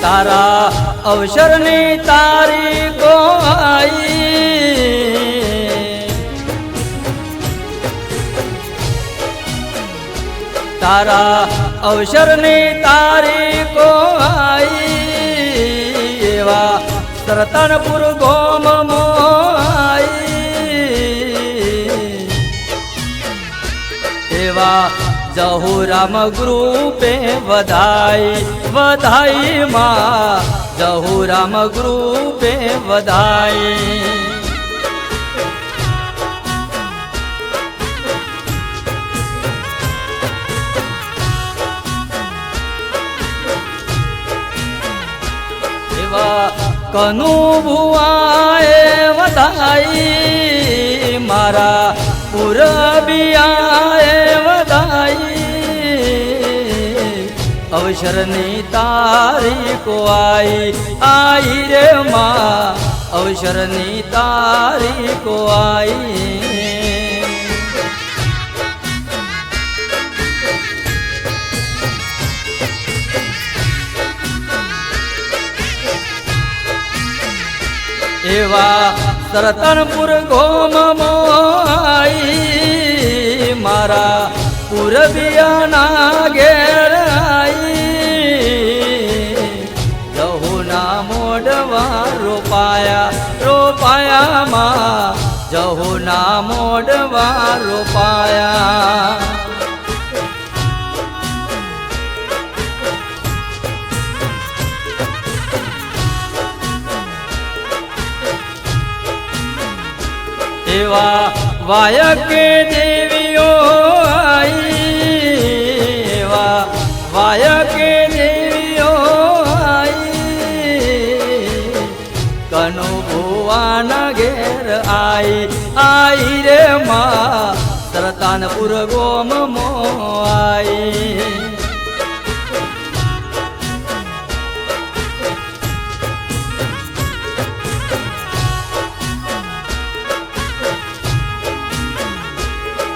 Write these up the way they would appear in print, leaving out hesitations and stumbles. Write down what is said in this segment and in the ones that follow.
તારા અવસરની તારીખો આવી તારા અવસરની તારીખો આવી એવા સરતાનપુર ગોમમો આવી એવા જહુરામ ગ્રુપે વધાઈ વધાઈ માં જહુરામ ગ્રુપે વધાઈ કનુ ભુવાએ વધાઈ મારા પુરબિયાએ વધાઈ અવસરની તારીખો આઈ રે માં અવસરની તારીખો આઈ એવા સરતનપુર ગોમમો આઈ મારા પુરબિયાના ઘેર આઈ જહુના મોઢવા રોપાયા માં જહુના મોઢવા રોપાયા એવા વાયક દેવીઓ આઈ એવા વાયક દેવીઓ આઈ કનુ ભુવાના ઘેર આઈ રે માં સરતાનપુર ગોમમો આઈ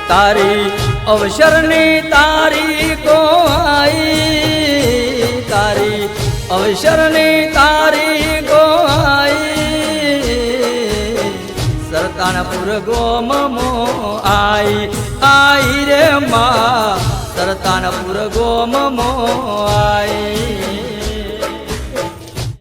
તારી અવસરની તારીખો આઈ તારી અવસરની તારીખો આઈ સરતાનપુર ગોમમો આઈ રે માં સરતાનપુર ગોમમો આઈ